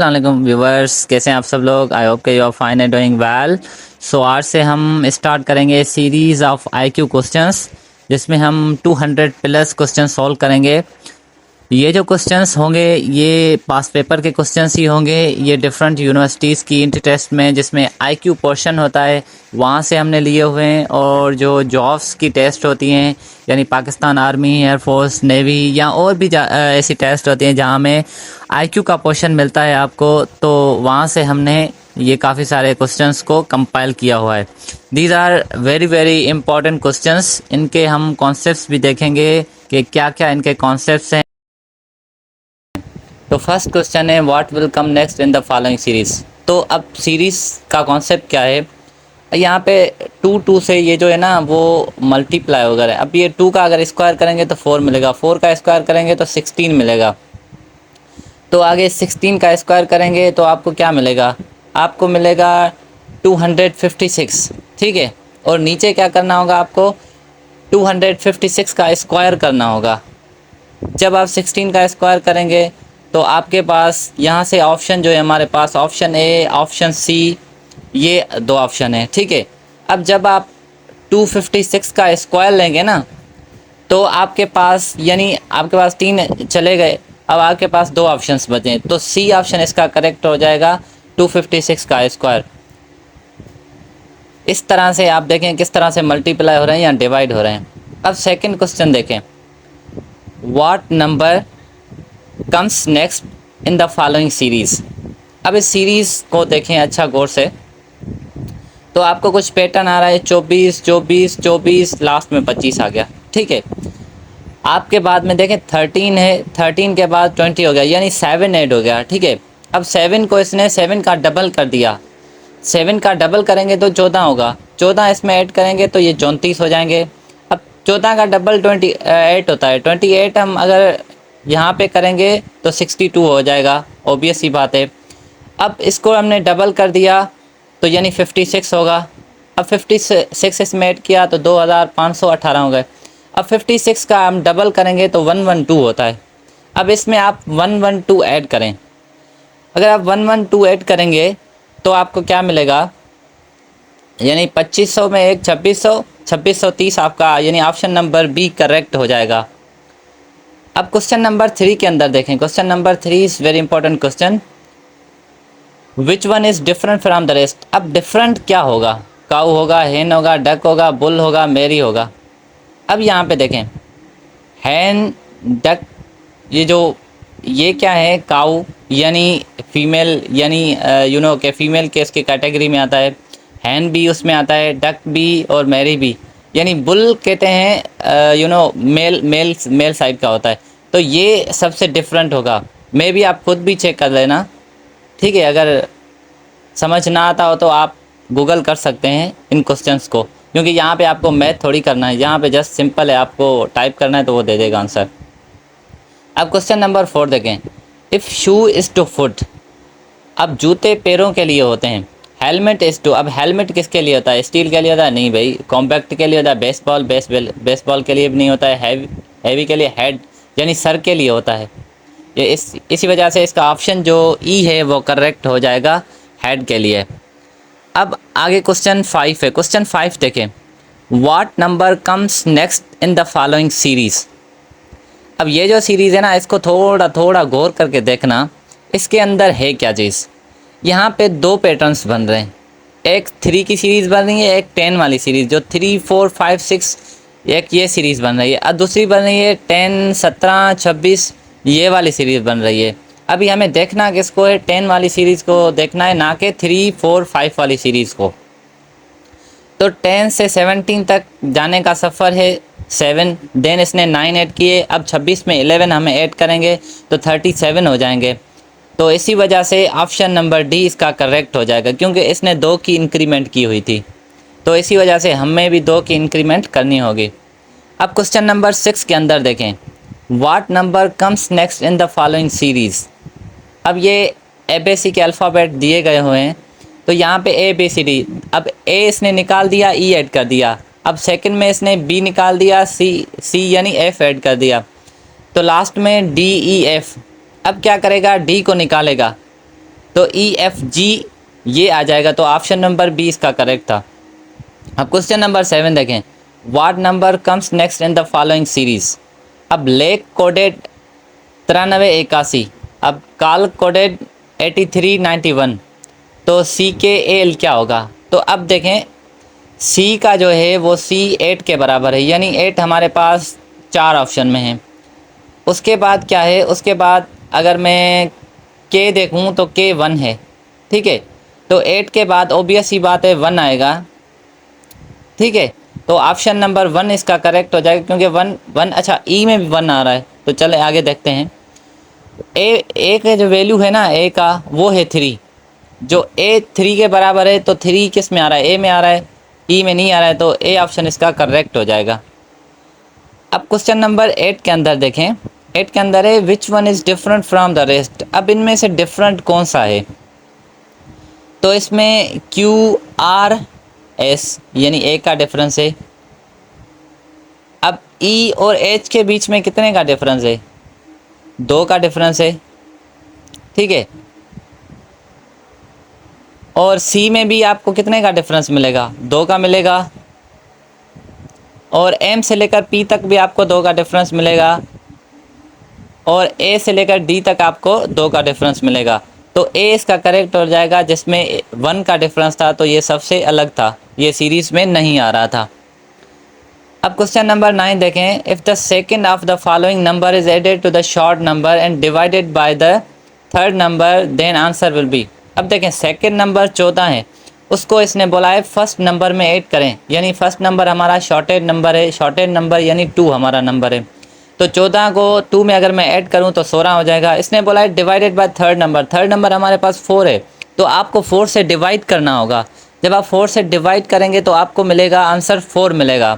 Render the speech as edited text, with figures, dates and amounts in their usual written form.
अस्सलाम वालेकुम व्यूवर्स, कैसे हैं आप सब लोग। आई होप के you are fine and doing well. So आज से हम स्टार्ट करेंगे सीरीज़ ऑफ आईक्यू क्वेश्चंस, जिसमें हम 200 प्लस क्वेश्चन सॉल्व करेंगे। ये जो क्वेश्चंस होंगे ये पास पेपर के क्वेश्चंस ही होंगे। ये डिफरेंट यूनिवर्सिटीज़ की इंटर टेस्ट में जिसमें आईक्यू पोर्शन होता है वहाँ से हमने लिए हुए हैं, और जो जॉब्स की टेस्ट होती हैं यानी पाकिस्तान आर्मी, एयरफोर्स, नेवी या और भी ऐसी टेस्ट होती हैं जहाँ में आईक्यू का पोर्शन मिलता है आपको, तो वहाँ से हमने ये काफ़ी सारे क्वेश्चंस को कंपाइल किया हुआ है। These are very very important questions. इनके हम कॉन्सेप्ट्स भी देखेंगे कि क्या क्या इनके कॉन्सेप्ट्स हैं। तो फर्स्ट क्वेश्चन है what will come next in the following series. तो अब सीरीज़ का कॉन्सेप्ट क्या है, यहाँ पे 2 से ये जो है ना वो मल्टीप्लाई होगा। अब ये 2 का अगर स्क्वायर करेंगे तो 4 मिलेगा, 4 का स्क्वायर करेंगे तो 16 मिलेगा। तो आगे 16 का स्क्वायर करेंगे तो आपको क्या मिलेगा, आपको मिलेगा 256। ठीक है, और नीचे क्या करना होगा, आपको 256 का स्क्वायर करना होगा। जब आप 16 का स्क्वायर करेंगे तो आपके पास यहाँ से ऑप्शन जो है हमारे पास ऑप्शन ए, ऑप्शन सी, ये 2 ऑप्शन है। ठीक है, अब जब आप 256 का स्क्वायर लेंगे ना तो आपके पास यानी आपके पास 3 चले गए, अब आपके पास 2 ऑप्शंस बचे, तो सी ऑप्शन इसका करेक्ट हो जाएगा, 256 का स्क्वायर। इस तरह से आप देखें किस तरह से मल्टीप्लाई हो रहे हैं या डिवाइड हो रहे हैं। अब सेकंड क्वेश्चन देखें, what number comes next in the following series. अब इस सीरीज़ को देखें अच्छा गौर से, तो आपको कुछ पैटर्न आ रहा है 24 24 24, लास्ट में 25 आ गया। ठीक है, आपके बाद में देखें 13 है, 13 के बाद 20 हो गया, यानी 7 ऐड हो गया। ठीक है, अब 7 को इसने 7 का डबल कर दिया, 7 का डबल करेंगे तो 14 होगा, 14 इसमें ऐड करेंगे तो ये 34 हो जाएंगे। अब 14 का डबल 28 होता है, 28 हम अगर यहाँ पे करेंगे तो 62 हो जाएगा, ऑब्वियस सी बात है। अब इसको हमने डबल कर दिया तो यानी 56 होगा। अब 56 इसमें ऐड किया तो 2518 हो गए। अब 56 का हम डबल करेंगे तो 112 होता है। अब इसमें आप 112 ऐड करें, अगर आप 112 ऐड करेंगे तो आपको क्या मिलेगा, यानी 2500 में एक 2600, 2630 आपका यानी ऑप्शन नंबर बी करेक्ट हो जाएगा। अब क्वेश्चन नंबर 3 के अंदर देखें, question number 3 is very important question, which one is different from the rest. अब डिफरेंट क्या होगा, काऊ होगा, हेन होगा, डक होगा, बुल होगा, मेरी होगा। अब यहाँ पे देखें हैन, डक, ये क्या है, काऊ यानी फीमेल, यानी के फीमेल के इसके कैटेगरी में आता है, हैन भी उसमें आता है, डक भी और मैरी भी, यानी बुल कहते हैं मेल साइड का होता है। तो ये सबसे डिफरेंट होगा, मे भी आप खुद भी चेक कर लेना। ठीक है, अगर समझ ना आता हो तो आप गूगल कर सकते हैं इन क्वेश्चंस को, क्योंकि यहाँ पे आपको मैथ थोड़ी करना है, यहाँ पे जस्ट सिंपल है, आपको टाइप करना है तो वो दे देगा आंसर। अब क्वेश्चन नंबर 4 देखें, if shoe is to foot. अब जूते पैरों के लिए होते हैं, हेलमेट इज़ टू। अब हेलमेट किसके लिए होता है, स्टील के लिए होता है, नहीं भाई, कॉम्पैक्ट के लिए होता है, बेसबॉल के लिए भी नहीं होता है, हैवी के लिए हेड यानी सर के लिए होता है। ये इसी वजह से इसका ऑप्शन जो ई है वो करेक्ट हो जाएगा, हेड के लिए। अब आगे क्वेश्चन 5 है, क्वेश्चन 5 देखें, what number comes next in the following series. अब ये जो सीरीज़ है ना इसको थोड़ा थोड़ा गौर करके देखना, इसके अंदर है क्या चीज़। यहाँ पे 2 पैटर्न्स बन रहे हैं, एक 3 की सीरीज़ बन रही है, एक 10 वाली सीरीज़, जो 3 4 5 6 एक ये सीरीज़ बन रही है, और दूसरी बन रही है 10 17 26 ये वाली सीरीज़ बन रही है। अभी हमें देखना किसको है, 10 वाली सीरीज़ को देखना है, ना कि 3 4 5 वाली सीरीज़ को। तो 10 से 17 तक जाने का सफ़र है 7, देन इसने 9 ऐड किए, अब 26 में 11 हमें ऐड करेंगे तो 37 हो जाएंगे। तो इसी वजह से ऑप्शन नंबर डी इसका करेक्ट हो जाएगा, क्योंकि इसने 2 की इंक्रीमेंट की हुई थी, तो इसी वजह से हमें भी 2 की इंक्रीमेंट करनी होगी। अब क्वेश्चन नंबर 6 के अंदर देखें, what number comes next in the following series. अब ये ABC के अल्फ़ाबेट दिए गए हुए हैं, तो यहाँ पे ABCD, अब A इसने निकाल दिया, E ऐड कर दिया, अब सेकंड में इसने B निकाल दिया, C यानी F ऐड कर दिया, तो लास्ट में DEF। अब क्या करेगा, D को निकालेगा, तो EFG ये आ जाएगा, तो ऑप्शन नंबर बी इसका करेक्ट था। अब क्वेश्चन नंबर 7 देखें, what number comes next in the following series. अब लेक कोडेड 9381, अब काल कोडेड 8391, तो CKAL क्या होगा। तो अब देखें सी का जो है वो C 8 के बराबर है, यानी 8 हमारे पास 4 ऑप्शन में है। उसके बाद क्या है, उसके बाद अगर मैं K देखूं तो K 1 है, ठीक है। तो 8 के बाद ऑब्वियस ही बात है 1 आएगा, ठीक है। तो ऑप्शन नंबर 1 इसका करेक्ट हो जाएगा, क्योंकि 1 अच्छा ई में भी 1 आ रहा है। तो चले आगे देखते हैं। ए का जो वैल्यू है ना ए का, वो है 3, जो ए 3 के बराबर है। तो 3 किस में आ रहा है, ए में आ रहा है, ई में नहीं आ रहा है, तो ए ऑप्शन इसका करेक्ट हो जाएगा। अब क्वेश्चन नंबर 8 के अंदर देखें, 8 के अंदर है which one is different from the rest. अब इनमें से डिफरेंट कौन सा है, तो इसमें QRS यानी ए का डिफरेंस है। अब E और H के बीच में कितने का डिफरेंस है, 2 का डिफरेंस है, ठीक है। और C में भी आपको कितने का डिफरेंस मिलेगा, 2 का मिलेगा। और M से लेकर P तक भी आपको 2 का डिफरेंस मिलेगा। और A से लेकर D तक आपको 2 का डिफरेंस मिलेगा। तो A इसका करेक्ट हो जाएगा, जिसमें 1 का डिफरेंस था, तो ये सबसे अलग था, ये सीरीज़ में नहीं आ रहा था। अब क्वेश्चन नंबर 9 देखें, if the second of the following number is added to the short number and divided by the third number then answer will be. अब देखें सेकंड नंबर 14 है, उसको इसने बोला है फर्स्ट नंबर में ऐड करें, यानी फर्स्ट नंबर हमारा शॉर्टेड नंबर है, शॉर्टेड नंबर यानी 2 हमारा नंबर है। तो 14 को 2 में अगर मैं ऐड करूं तो 16 हो जाएगा। इसने बोला है divided by third number, third number हमारे पास 4 है, तो आपको 4 से डिवाइड करना होगा। जब आप 4 से डिवाइड करेंगे तो आपको मिलेगा आंसर 4 मिलेगा।